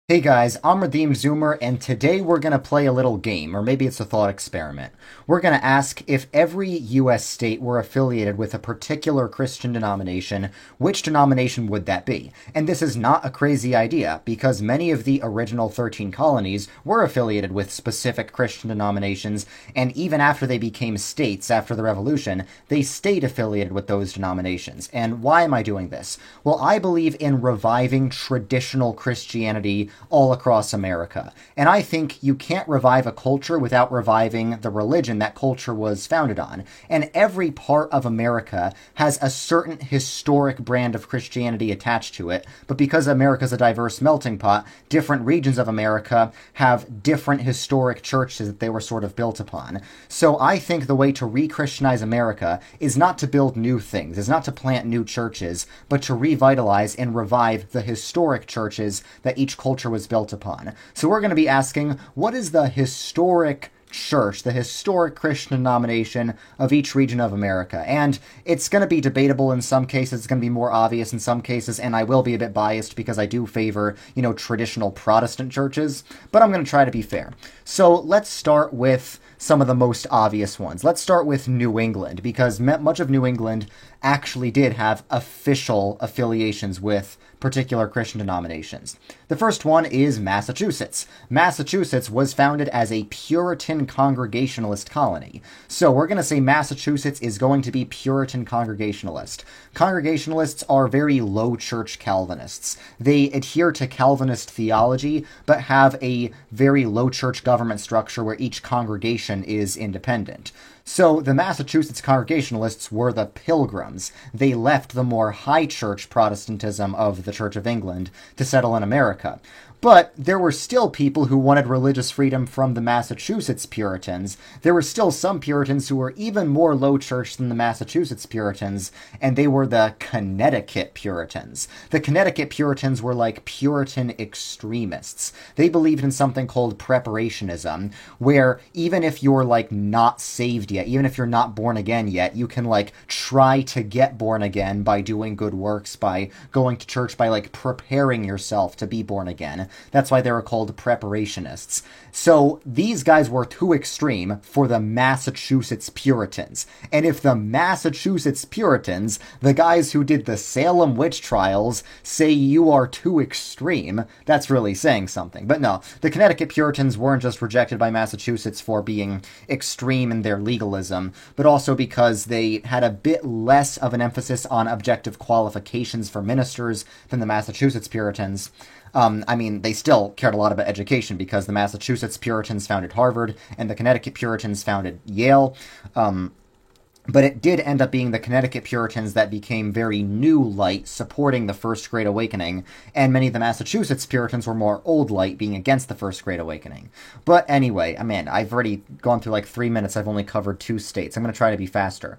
Hey guys, I'm Redeem Zoomer, and today we're going to play a little game, or maybe it's a thought experiment. We're going to ask if every US state were affiliated with a particular Christian denomination, which denomination would that be? And this is not a crazy idea, because many of the original 13 colonies were affiliated with specific Christian denominations, and even after they became states after the Revolution, they stayed affiliated with those denominations. And why am I doing this? Well, I believe in reviving traditional Christianity all across America. And I think you can't revive a culture without reviving the religion that culture was founded on. And every part of America has a certain historic brand of Christianity attached to it. But because America's a diverse melting pot, different regions of America have different historic churches that they were sort of built upon. So I think the way to re-Christianize America is not to build new things, is not to plant new churches, but to revitalize and revive the historic churches that each culture was built upon. So we're going to be asking, what is the historic church, the historic Christian denomination of each region of America? And it's going to be debatable in some cases, it's going to be more obvious in some cases, and I will be a bit biased because I do favor, traditional Protestant churches, but I'm going to try to be fair. So let's start with some of the most obvious ones. Let's start with New England, because much of New England actually did have official affiliations with particular Christian denominations. The first one is Massachusetts. Massachusetts was founded as a Puritan Congregationalist colony. So we're going to say Massachusetts is going to be Puritan Congregationalist. Congregationalists are very low church Calvinists. They adhere to Calvinist theology, but have a very low church government structure where each congregation is independent. So the Massachusetts Congregationalists were the Pilgrims. They left the more high church Protestantism of the Church of England to settle in America. But there were still people who wanted religious freedom from the Massachusetts Puritans. There were still some Puritans who were even more low church than the Massachusetts Puritans, and they were the Connecticut Puritans. The Connecticut Puritans were like Puritan extremists. They believed in something called preparationism, where even if you're like not saved yet, even if you're not born again yet, you can like try to get born again by doing good works, by going to church, by like preparing yourself to be born again. That's why they were called preparationists. So these guys were too extreme for the Massachusetts Puritans. And if the Massachusetts Puritans, the guys who did the Salem witch trials, say you are too extreme, that's really saying something. But no, the Connecticut Puritans weren't just rejected by Massachusetts for being extreme in their legalism, but also because they had a bit less of an emphasis on objective qualifications for ministers than the Massachusetts Puritans. They still cared a lot about education because the Massachusetts Puritans founded Harvard and the Connecticut Puritans founded Yale. But it did end up being the Connecticut Puritans that became very new light, supporting the First Great Awakening, and many of the Massachusetts Puritans were more old light, being against the First Great Awakening. But anyway, I've already gone through like 3 minutes, I've only covered 2 states. I'm going to try to be faster.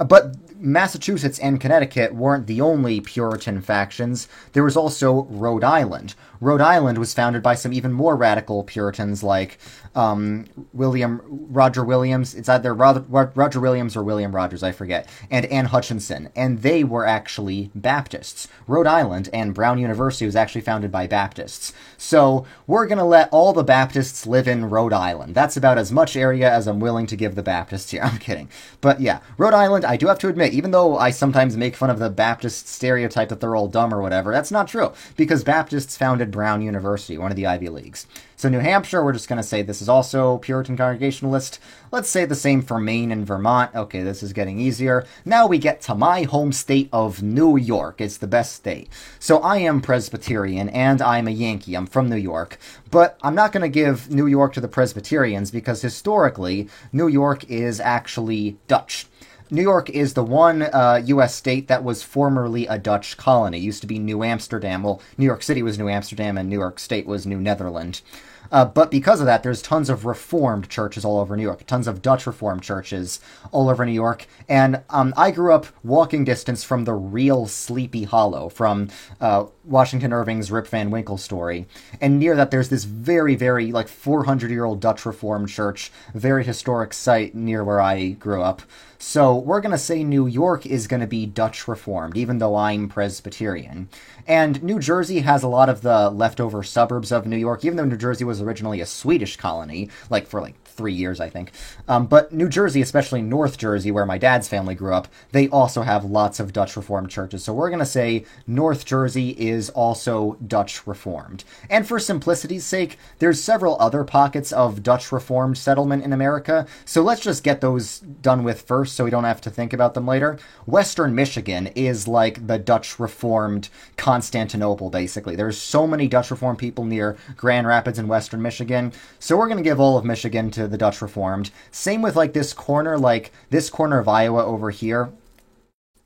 But Massachusetts and Connecticut weren't the only Puritan factions. There was also Rhode Island. Rhode Island was founded by some even more radical Puritans like Roger Williams. It's either Roger Williams or William Rogers, I forget, and Anne Hutchinson, and they were actually Baptists. Rhode Island and Brown University was actually founded by Baptists. So we're going to let all the Baptists live in Rhode Island. That's about as much area as I'm willing to give the Baptists here. I'm kidding. But yeah, Rhode Island, I do have to admit, even though I sometimes make fun of the Baptist stereotype that they're all dumb or whatever, that's not true, because Baptists founded Brown University, one of the Ivy Leagues. So New Hampshire, we're just going to say this is also Puritan Congregationalist. Let's say the same for Maine and Vermont. Okay, this is getting easier. Now we get to my home state of New York. It's the best state. So I am Presbyterian, and I'm a Yankee. I'm from New York. But I'm not going to give New York to the Presbyterians because historically, New York is actually Dutch. New York is the one U.S. state that was formerly a Dutch colony. It used to be New Amsterdam. Well, New York City was New Amsterdam, and New York State was New Netherland. But because of that, there's tons of Reformed churches all over New York, tons of Dutch Reformed churches all over New York. And I grew up walking distance from the real Sleepy Hollow, from Washington Irving's Rip Van Winkle story. And near that, there's this very, very, 400-year-old Dutch Reformed church, very historic site near where I grew up. So we're going to say New York is going to be Dutch Reformed, even though I'm Presbyterian. And New Jersey has a lot of the leftover suburbs of New York, even though New Jersey was originally a Swedish colony, like for like 3 years, I think. But New Jersey, especially North Jersey, where my dad's family grew up, they also have lots of Dutch Reformed churches. So we're going to say North Jersey is also Dutch Reformed. And for simplicity's sake, there's several other pockets of Dutch Reformed settlement in America, so let's just get those done with first so we don't have to think about them later. Western Michigan is like the Dutch Reformed Constantinople, basically. There's so many Dutch Reformed people near Grand Rapids in Western Michigan, so we're going to give all of Michigan to the Dutch Reformed. Same with like this corner of Iowa over here.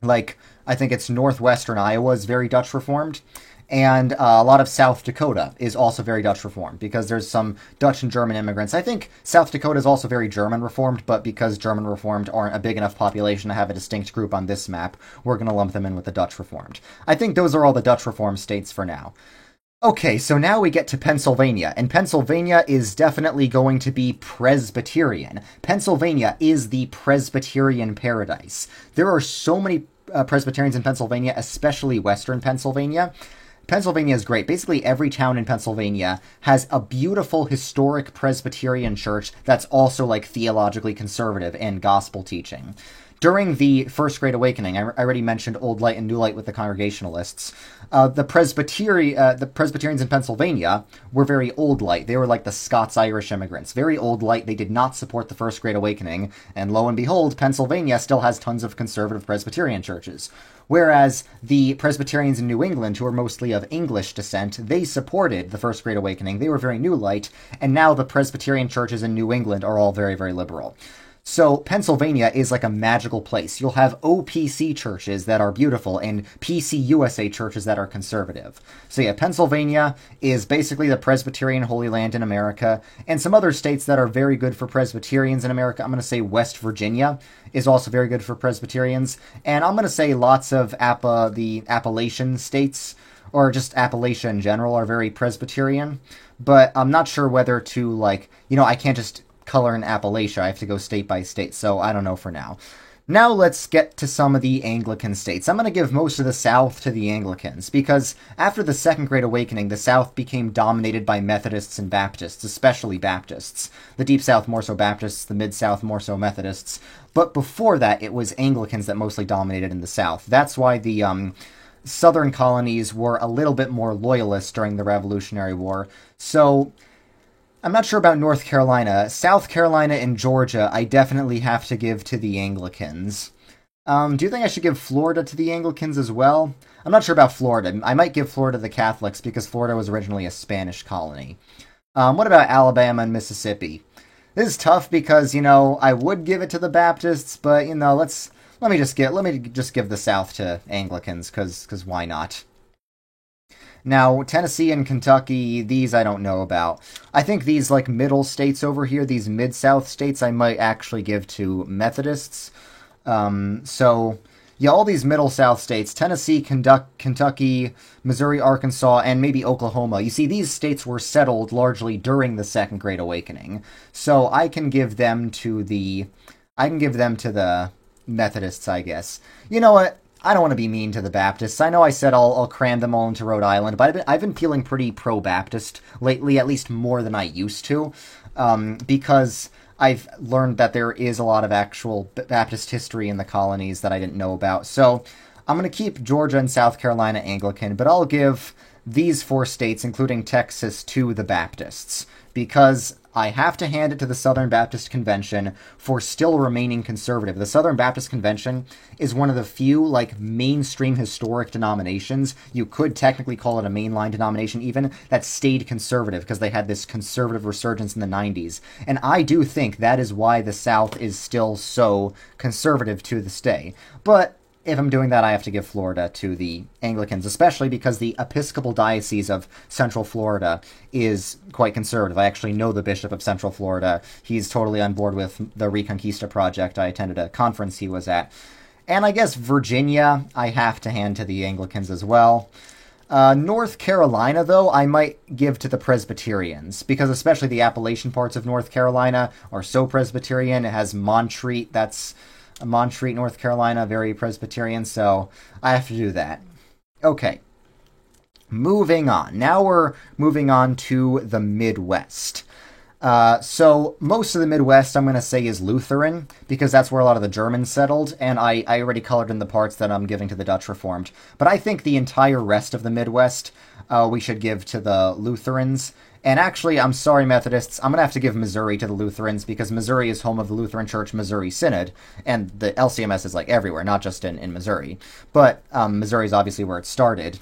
Like, I think it's northwestern Iowa is very Dutch Reformed. And a lot of South Dakota is also very Dutch Reformed because there's some Dutch and German immigrants. I think South Dakota is also very German Reformed, but because German Reformed aren't a big enough population to have a distinct group on this map, we're going to lump them in with the Dutch Reformed. I think those are all the Dutch Reformed states for now. Okay, so now we get to Pennsylvania, and Pennsylvania is definitely going to be Presbyterian. Pennsylvania is the Presbyterian paradise. There are so many Presbyterians in Pennsylvania, especially Western Pennsylvania. Pennsylvania is great. Basically, every town in Pennsylvania has a beautiful historic Presbyterian church that's also like theologically conservative and gospel teaching. During the First Great Awakening, I already mentioned Old Light and New Light with the Congregationalists. The Presbyterians in Pennsylvania were very Old Light. They were like the Scots-Irish immigrants. Very Old Light. They did not support the First Great Awakening. And lo and behold, Pennsylvania still has tons of conservative Presbyterian churches. Whereas the Presbyterians in New England, who are mostly of English descent, they supported the First Great Awakening. They were very New Light. And now the Presbyterian churches in New England are all very, very liberal. So Pennsylvania is like a magical place. You'll have OPC churches that are beautiful and PCUSA churches that are conservative. So yeah, Pennsylvania is basically the Presbyterian Holy Land in America. And some other states that are very good for Presbyterians in America, I'm going to say West Virginia is also very good for Presbyterians. And I'm going to say lots of the Appalachian states, or just Appalachia in general, are very Presbyterian. But I'm not sure whether to, I can't just color in Appalachia. I have to go state by state, so I don't know for now. Now let's get to some of the Anglican states. I'm going to give most of the South to the Anglicans, because after the Second Great Awakening, the South became dominated by Methodists and Baptists, especially Baptists. The Deep South more so Baptists, the Mid-South more so Methodists. But before that, it was Anglicans that mostly dominated in the South. That's why the southern colonies were a little bit more loyalist during the Revolutionary War. So I'm not sure about North Carolina. South Carolina and Georgia, I definitely have to give to the Anglicans. Do you think I should give Florida to the Anglicans as well? I'm not sure about Florida. I might give Florida to the Catholics because Florida was originally a Spanish colony. What about Alabama and Mississippi? This is tough because, I would give it to the Baptists, but, let me just give the South to Anglicans, because why not? Now, Tennessee and Kentucky, these I don't know about. I think these, middle states over here, these mid-south states, I might actually give to Methodists. Yeah, all these middle south states, Tennessee, Kentucky, Missouri, Arkansas, and maybe Oklahoma. You see, these states were settled largely during the Second Great Awakening. So I can give them to the Methodists, I guess. You know what? I don't want to be mean to the Baptists. I know I said I'll cram them all into Rhode Island, but I've been feeling pretty pro-Baptist lately, at least more than I used to, because I've learned that there is a lot of actual Baptist history in the colonies that I didn't know about. So I'm going to keep Georgia and South Carolina Anglican, but I'll give these 4 states, including Texas, to the Baptists, because I have to hand it to the Southern Baptist Convention for still remaining conservative. The Southern Baptist Convention is one of the few, mainstream historic denominations, you could technically call it a mainline denomination even, that stayed conservative because they had this conservative resurgence in the 90s. And I do think that is why the South is still so conservative to this day. But if I'm doing that, I have to give Florida to the Anglicans, especially because the Episcopal Diocese of Central Florida is quite conservative. I actually know the Bishop of Central Florida. He's totally on board with the Reconquista project. I attended a conference he was at. And I guess Virginia, I have to hand to the Anglicans as well. North Carolina, though, I might give to the Presbyterians, because especially the Appalachian parts of North Carolina are so Presbyterian. It has Montreat, that's Montreat, North Carolina, very Presbyterian, so I have to do that. Okay. Moving on. Now we're moving on to the Midwest. So most of the Midwest, I'm going to say, is Lutheran, because that's where a lot of the Germans settled, and I already colored in the parts that I'm giving to the Dutch Reformed. But I think the entire rest of the Midwest we should give to the Lutherans. And actually, I'm sorry, Methodists, I'm going to have to give Missouri to the Lutherans, because Missouri is home of the Lutheran Church Missouri Synod, and the LCMS is like everywhere, not just in Missouri. But Missouri is obviously where it started.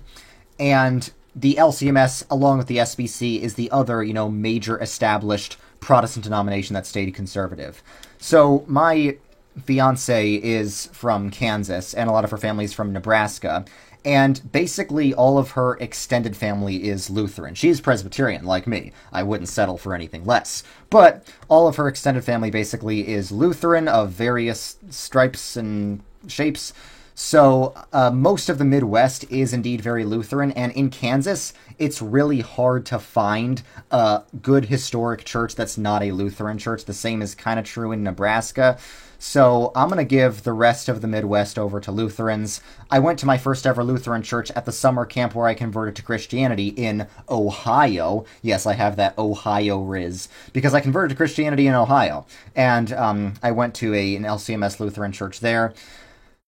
And the LCMS, along with the SBC, is the other, major established Protestant denomination that stayed conservative. So my fiance is from Kansas, and a lot of her family's from Nebraska. And basically, all of her extended family is Lutheran. She's Presbyterian, like me. I wouldn't settle for anything less. But all of her extended family basically is Lutheran of various stripes and shapes. So most of the Midwest is indeed very Lutheran, and in Kansas, it's really hard to find a good historic church that's not a Lutheran church. The same is kind of true in Nebraska. So I'm going to give the rest of the Midwest over to Lutherans. I went to my first ever Lutheran church at the summer camp where I converted to Christianity in Ohio. Yes, I have that Ohio riz, because I converted to Christianity in Ohio. And I went to an LCMS Lutheran church there.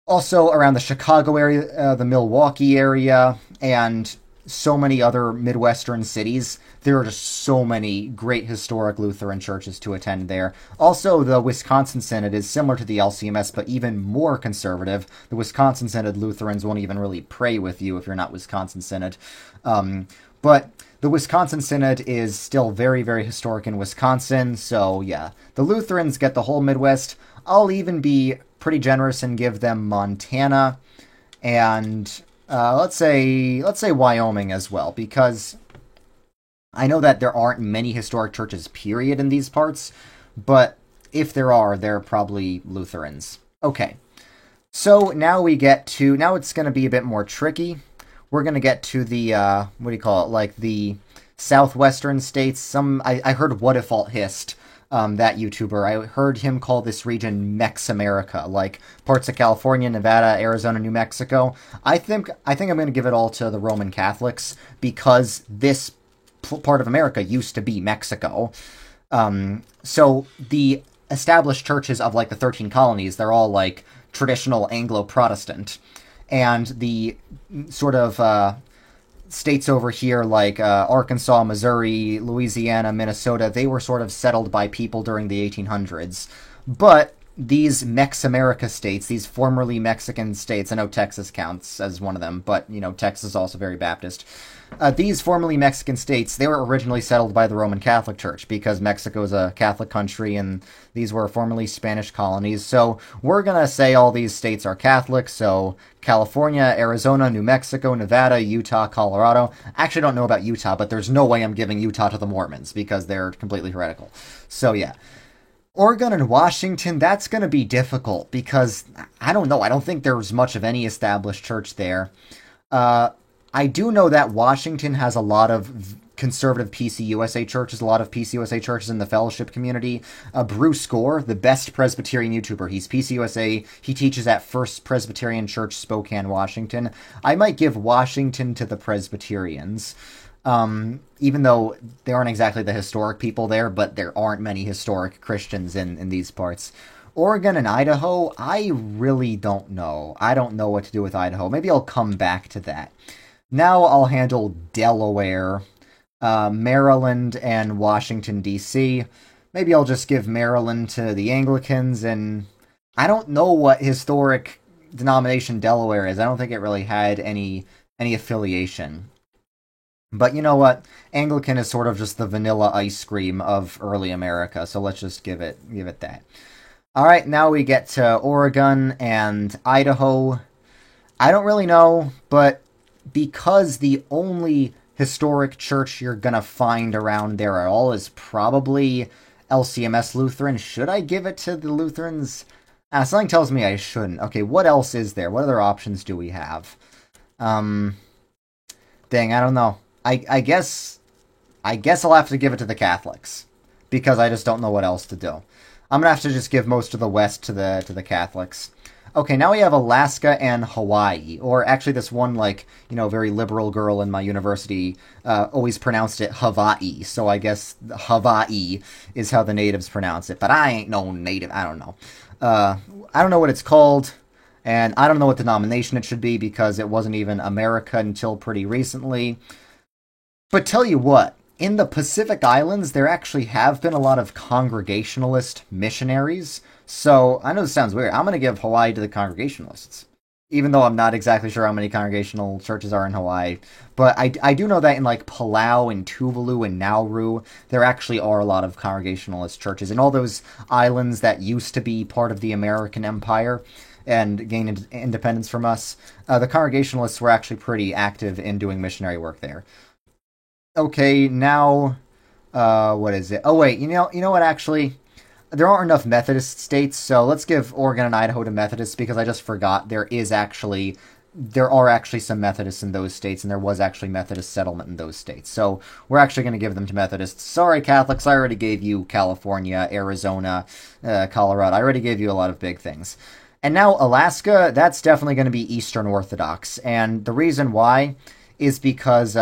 Also around the Chicago area, the Milwaukee area, and so many other Midwestern cities. There are just so many great historic Lutheran churches to attend there. Also, the Wisconsin Synod is similar to the LCMS, but even more conservative. The Wisconsin Synod Lutherans won't even really pray with you if you're not Wisconsin Synod. But the Wisconsin Synod is still very, very historic in Wisconsin, so yeah. The Lutherans get the whole Midwest. I'll even be pretty generous and give them Montana and let's say Wyoming as well, because I know that there aren't many historic churches, period, in these parts, but if there are, they're probably Lutherans. Okay, so now it's going to be a bit more tricky. We're going to get to the, like the southwestern states. I heard What If Alt Hist, that YouTuber, I heard him call this region Mex America, like parts of California, Nevada, Arizona, New Mexico. I think I'm going to give it all to the Roman Catholics, because this part of America used to be Mexico. So the established churches of like the 13 colonies, they're all like traditional Anglo-Protestant. And the sort of states over here like Arkansas, Missouri, Louisiana, Minnesota, they were sort of settled by people during the 1800s. But these Mex America states, these formerly Mexican states, I know Texas counts as one of them, but, Texas is also very Baptist. These formerly Mexican states, they were originally settled by the Roman Catholic Church, because Mexico is a Catholic country and these were formerly Spanish colonies. So we're going to say all these states are Catholic. So California, Arizona, New Mexico, Nevada, Utah, Colorado. I actually don't know about Utah, but there's no way I'm giving Utah to the Mormons, because they're completely heretical. So yeah. Oregon and Washington, that's going to be difficult, because I don't know. I don't think there's much of any established church there. I do know that Washington has a lot of conservative PCUSA churches, a lot of PCUSA churches in the fellowship community. Bruce Gore, the best Presbyterian YouTuber, he's PCUSA. He teaches at First Presbyterian Church, Spokane, Washington. I might give Washington to the Presbyterians. Even though they aren't exactly the historic people there, but there aren't many historic Christians in these parts. Oregon and Idaho, I really don't know. I don't know what to do with Idaho. Maybe I'll come back to that. Now I'll handle Delaware, Maryland, and Washington, D.C. Maybe I'll just give Maryland to the Anglicans, and I don't know what historic denomination Delaware is. I don't think it really had any affiliation. But you know what? Anglican is sort of just the vanilla ice cream of early America, so let's just give it that. All right, now we get to Oregon and Idaho. I don't really know, but because the only historic church you're going to find around there at all is probably LCMS Lutheran, should I give it to the Lutherans? Something tells me I shouldn't. Okay, what else is there? What other options do we have? Dang, I don't know. I guess I'll have to give it to the Catholics, because I just don't know what else to do. I'm gonna have to just give most of the West to the Catholics. Okay, now we have Alaska and Hawaii, or actually this one, like, very liberal girl in my university always pronounced it Hawaii, so I guess Hawaii is how the natives pronounce it, but I ain't no native, I don't know. I don't know what it's called, and I don't know what denomination it should be because it wasn't even America until pretty recently. But tell you what, in the Pacific Islands, there actually have been a lot of Congregationalist missionaries. So I know this sounds weird. I'm going to give Hawaii to the Congregationalists, even though I'm not exactly sure how many Congregational churches are in Hawaii. But I do know that in like Palau and Tuvalu and Nauru, there actually are a lot of Congregationalist churches. In all those islands that used to be part of the American Empire and gained independence from us, the Congregationalists were actually pretty active in doing missionary work there. Okay, now, what is it? Oh wait, you know what? Actually, there aren't enough Methodist states, so let's give Oregon and Idaho to Methodists because I just forgot there are actually some Methodists in those states, and there was actually Methodist settlement in those states. So we're actually going to give them to Methodists. Sorry, Catholics, I already gave you California, Arizona, Colorado. I already gave you a lot of big things. And now Alaska, that's definitely going to be Eastern Orthodox, and the reason why is because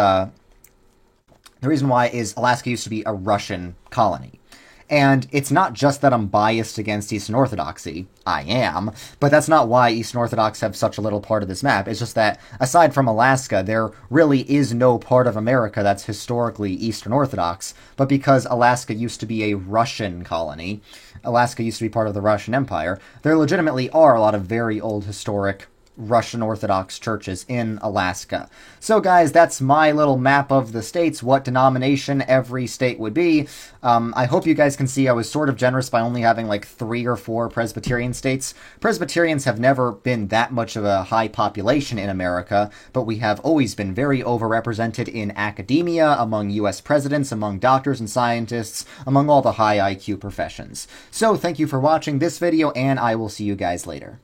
Alaska used to be a Russian colony. And it's not just that I'm biased against Eastern Orthodoxy. I am. But that's not why Eastern Orthodox have such a little part of this map. It's just that, aside from Alaska, there really is no part of America that's historically Eastern Orthodox. But because Alaska used to be a Russian colony, Alaska used to be part of the Russian Empire, there legitimately are a lot of very old historic Russian Orthodox churches in Alaska. So guys, that's my little map of the states, what denomination every state would be. I hope you guys can see I was sort of generous by only having like 3 or 4 Presbyterian states. Presbyterians have never been that much of a high population in America, but we have always been very overrepresented in academia, among US presidents, among doctors and scientists, among all the high IQ professions. So thank you for watching this video, and I will see you guys later.